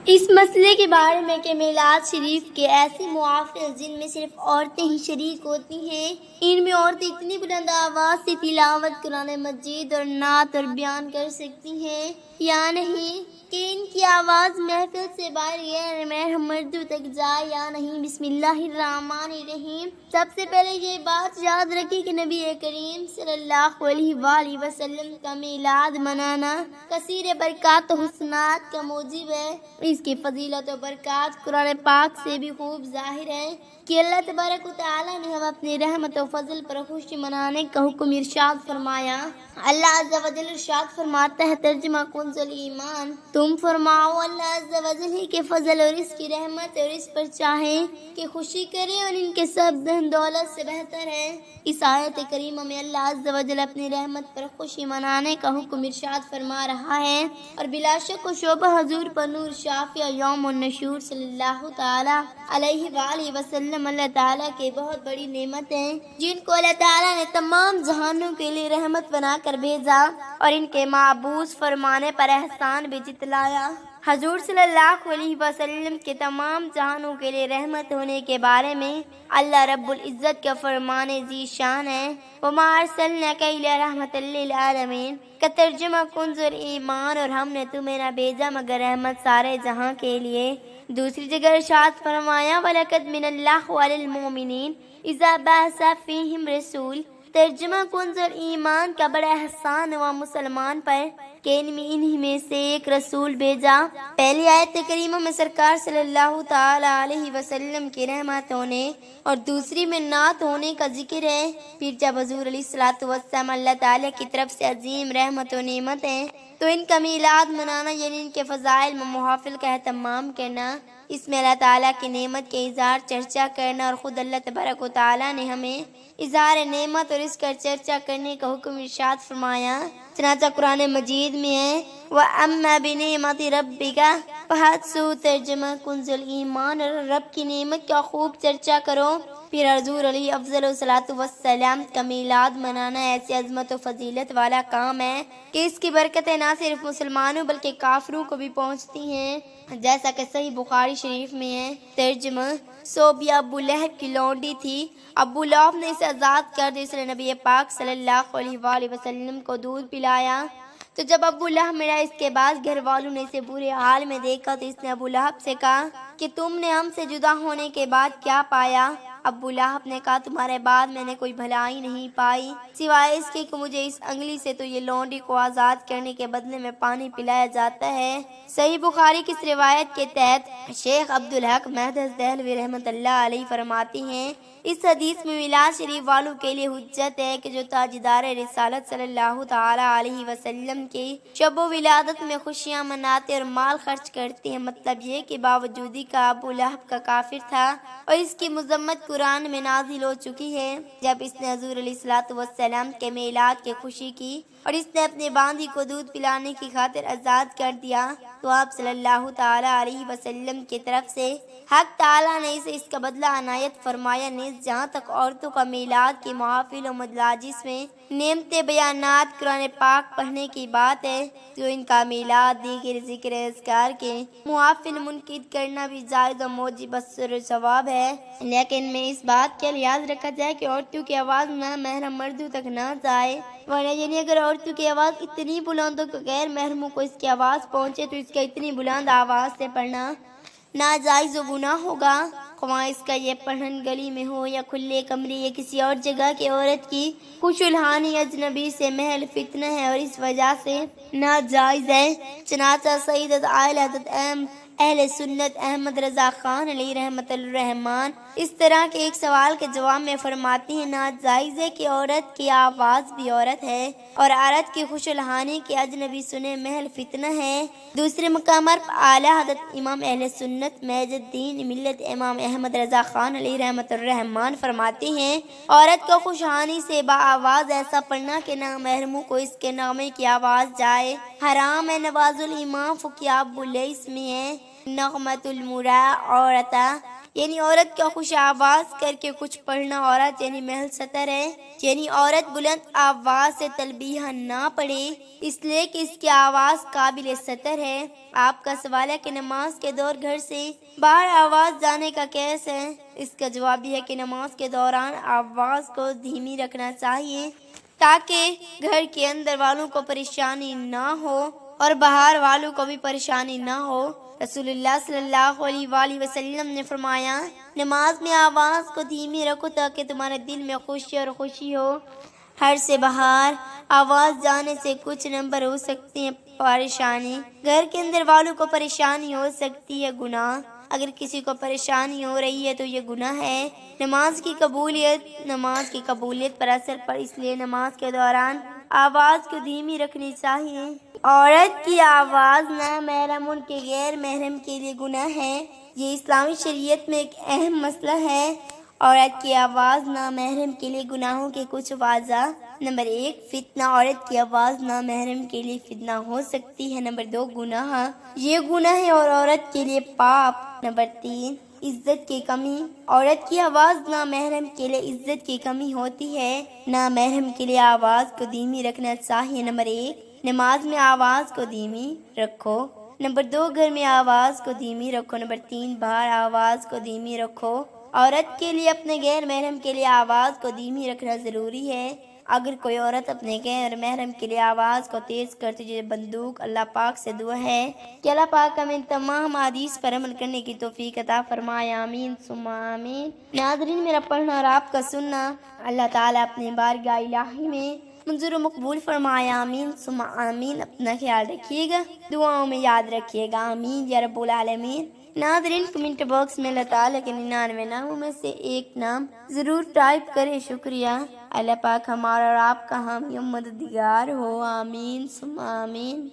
اس مسئلے کے بارے میں کہ میلاد شریف کے ایسے محافظ جن میں صرف عورتیں ہی شریک ہوتی ہیں، ان میں عورتیں اتنی بلند آواز سے تلاوت قرآن مجید اور نعت اور بیان کر سکتی ہیں یا نہیں، کہ ان کی آواز محفل سے باہر غیر محرم مردوں تک جائے یا نہیں۔ بسم اللہ الرحمن الرحیم۔ سب سے پہلے یہ بات یاد رکھیں کہ نبی کریم صلی اللہ علیہ وآلہ وسلم کا میلاد منانا کثیر برکات و حسنات کا موجب ہے۔ اس کی فضیلت و برکات قرآن پاک سے بھی خوب ظاہر ہے کہ اللہ تبارک و تعالیٰ نے ہم اپنی رحمت و فضل پر خوشی منانے کا حکم ارشاد فرمایا۔ اللہ عز و جل ارشاد فرماتا ہے، ترجمہ کنز ایمان، تم فرماؤ اللہ عز و جل ہی کے فضل اور اس کی رحمت اور اس پر چاہیں کہ خوشی کرے اور ان کے سب دھن دولت سے بہتر ہے۔ اس آیت کریمہ میں اللہ عز و جل اپنی رحمت پر خوشی منانے کا حکم ارشاد فرما رہا ہے، اور بلا شک و شبہ حضور پر نور شافع یوم النشور صلی اللہ تعالیٰ علیہ وآلہ وسلم اللہ تعالیٰ کی بہت بڑی نعمت ہیں، جن کو اللہ تعالیٰ نے تمام جہانوں کے لیے رحمت بنا کر بھیجا اور ان کے معبوس فرمانے پر احسان بھی جتلایا۔ حضور صلی اللہ علیہ وسلم کے تمام جہانوں کے لیے رحمت ہونے کے بارے میں اللہ رب العزت کا فرمان ذی شان ہے، وَمَا أَرْسَلْنَاكَ إِلَّا رَحْمَةً لِّلْعَالَمِينَ کا ترجمہ کنز ایمان، اور ہم نے تمہیں نہ بھیجا مگر رحمت سارے جہاں کے لیے۔ دوسری جگہ ارشاد فرمایا، وَلَقَدْ مِنَ اللَّهُ عَلَى الْمُؤْمِنِينَ إِذَا بَعَثَ فِيهِمْ رَسُولًا ترجمہ کنز ایمان کا بڑا احسان ہوا مسلمان پر کہ انہی میں سے ایک رسول بھیجا۔ پہلی آیت کریمہ میں سرکار صلی اللہ تعالی علیہ وسلم کی رحمت ہونے اور دوسری میں نعت ہونے کا ذکر ہے۔ پھر جب حضور علیہ الصلوۃ والسلام اللہ تعالیٰ کی طرف سے عظیم رحمت و نعمت ہے تو ان کا میلاد منانا یعنی ان کے فضائل و محافل کا اہتمام کرنا، اس میں اللہ تعالیٰ کی نعمت کے اظہار چرچا کرنا، اور خود اللہ تبارک و تعالیٰ نے ہمیں اظہار نعمت اور اس کا چرچا کرنے کا حکم ارشاد فرمایا۔ چنانچہ قرآن مجید میں ہے، وَأَمَّا بِنِعْمَةِ رَبِّكَ فَحَدِّثْ ترجمہ کنز ایمان، اور رب کی نعمت کا خوب چرچا کرو۔ پھر حضور علیہ افضل الصلاۃ والسلام کا میلاد منانا ایسی عظمت و فضیلت والا کام ہے کہ اس کی برکتیں نہ صرف مسلمانوں بلکہ کافروں کو بھی پہنچتی ہیں، جیسا کہ صحیح بخاری شریف میں ہے۔ ترجمہ، صوبیہ ابو لہب کی لونڈی تھی، ابو لہب نے اسے آزاد کر دیا، اس نے نبی پاک صلی اللہ علیہ وآلہ وسلم کو دودھ پلایا۔ تو جب ابو لہب ملا، اس کے بعد گھر والوں نے اسے برے حال میں دیکھا تو اس نے ابو لہب سے کہا کہ تم نے ہم سے جدا ہونے کے بعد کیا پایا؟ ابو لہب نے کہا، تمہارے بعد میں نے کوئی بھلائی نہیں پائی سوائے اس کے کہ مجھے اس انگلی سے تو یہ لونڈی کو آزاد کرنے کے بدلے میں پانی پلایا جاتا ہے۔ صحیح بخاری کی اس روایت کے تحت شیخ عبدالحق محدث دہلوی رحمۃ اللہ علیہ فرماتی ہیں، اس حدیث میں میلاد شریف والوں کے لیے حجت ہے کہ جو تاجدار رسالت صلی اللہ تعالی علیہ وسلم کی شب و ولادت میں خوشیاں مناتے اور مال خرچ کرتے ہیں، مطلب یہ کہ باوجود ہی کا ابو لہب کا کافر تھا اور اس کی مذمت قرآن میں نازل ہو چکی ہے۔ جب اس نے حضور علیہ الصلوۃ والسلام کے میلاد کی خوشی کی اور اس نے اپنے باندھی کو دودھ پلانے کی خاطر آزاد کر دیا تو آپ صلی اللہ تعالی علیہ وسلم کی طرف سے حق تعالیٰ نے اسے اس کا بدلہ عنایت فرمایا۔ نیز جہاں تک عورتوں کا میلاد کے محافل و مجالس میں نعمت بیانات قرآن پاک پڑھنے کی بات ہے تو ان کا میلاد دیگر ذکر اذکار کے محافل منعقد کرنا بھی جائز و موجب ثواب ہے، لیکن میں اس بات کا لحاظ رکھا جائے کہ عورتوں کی آواز نہ محرم مردوں تک نہ جائے، ورنہ یعنی اگر عورتوں کی آواز اتنی بلند ہو کہ غیر محرموں کو اس کی آواز پہنچے تو اس کا اتنی بلند آواز سے پڑھنا ناجائز و گناہ ہوگا، خواہ اس کا یہ پڑھن گلی میں ہو یا کھلے کمرے یا کسی اور جگہ کی عورت کی خوش الحانی اجنبی سے محل فتنہ ہے اور اس وجہ سے ناجائز ہے۔ چنانچہ سیدت عائلہ حضرت اہل سنت احمد رضا خان علیہ رحمت الرحمان اس طرح کے ایک سوال کے جواب میں فرماتی ہیں، ناجائز ہے کہ عورت کی آواز بھی عورت ہے اور عورت کی خوش الحانی کی اجنبی سنے محل فتنہ ہے۔ دوسرے مقام پر اعلیٰ حضرت امام اہل سنت معز الدین ملت امام احمد رضا خان علیہ رحمت الرحمان فرماتی ہیں، عورت کو خوش الحانی سے با آواز ایسا پڑھنا کہ نہ محرموں کو اس کے نامے کی آواز جائے حرام ہے۔ نواز الامام فقیہ ابو لیث میں ہے، نغمۃ المراء عورتہ یعنی عورت کا خوش آواز کر کے کچھ پڑھنا عورت یعنی محل سطر ہے، یعنی عورت بلند آواز سے تلبیہ نہ پڑھے اس لیے کہ اس کی آواز قابل سطر ہے۔ آپ کا سوال ہے کہ نماز کے دور گھر سے باہر آواز جانے کا کیسے ہے؟ اس کا جواب یہ ہے کہ نماز کے دوران آواز کو دھیمی رکھنا چاہیے تاکہ گھر کے اندر والوں کو پریشانی نہ ہو اور باہر والوں کو بھی پریشانی نہ ہو۔ رسول اللہ صلی اللہ علیہ وآلہ وسلم نے فرمایا، نماز میں آواز کو دھیمی رکھو تاکہ تمہارے دل میں خوشی ہو۔ گھر سے باہر آواز جانے سے کچھ نمبر ہو سکتی ہیں پریشانی، گھر کے اندر والوں کو پریشانی ہو سکتی ہے گناہ۔ اگر کسی کو پریشانی ہو رہی ہے تو یہ گناہ ہے۔ نماز کی قبولیت پر اثر پڑ، اس لیے نماز کے دوران آواز کو دھیمی رکھنی چاہیے۔ عورت کی آواز نامحرم ان کے غیر محرم کے لیے گناہ ہے۔ یہ اسلامی شریعت میں ایک اہم مسئلہ ہے۔ عورت کی آواز نامحرم کے لیے گناہوں کے کچھ واضح۔ نمبر 1، فتنہ، عورت کی آواز نامحرم کے لیے فتنہ ہو سکتی ہے۔ نمبر 2، گناہ، یہ گناہ ہے اور عورت کے لیے پاپ۔ نمبر 3، عزت کی کمی، عورت کی آواز نامحرم کے لیے عزت کی کمی ہوتی ہے۔ نامحرم کے لیے آواز کو دھیمی رکھنا چاہیے۔ نمبر 1، نماز میں آواز کو دھیمی رکھو۔ نمبر 2، گھر میں آواز کو دھیمی رکھو۔ نمبر 3، باہر آواز کو دھیمی رکھو۔ عورت کے لیے اپنے غیر محرم کے لیے آواز کو دھیمی رکھنا ضروری ہے۔ اگر کوئی عورت اپنے غیر محرم کے لیے آواز کو تیز کرتی ہے بندوق، اللہ پاک سے دعا ہے کہ اللہ پاک ہمیں تمام حدیث پر عمل کرنے کی توفیق عطا فرمائے، آمین ثم آمین۔ ناظرین، میرا پڑھنا اور آپ کا سننا اللہ تعالیٰ اپنے بارگاہ الہی میں منظور و مقبول فرمائے، آمین ثم آمین۔ اپنا خیال رکھیے گا، دعاؤں میں یاد رکھیے گا، آمین یا رب العالمین۔ ناظرین، کمنٹ باکس میں اللہ تعالیٰ کے 99 ناموں میں سے ایک نام ضرور ٹائپ کریں، شکریہ۔ اللہ پاک ہمارا اور آپ کا حامی و مددگار ہو، آمین ثم آمین۔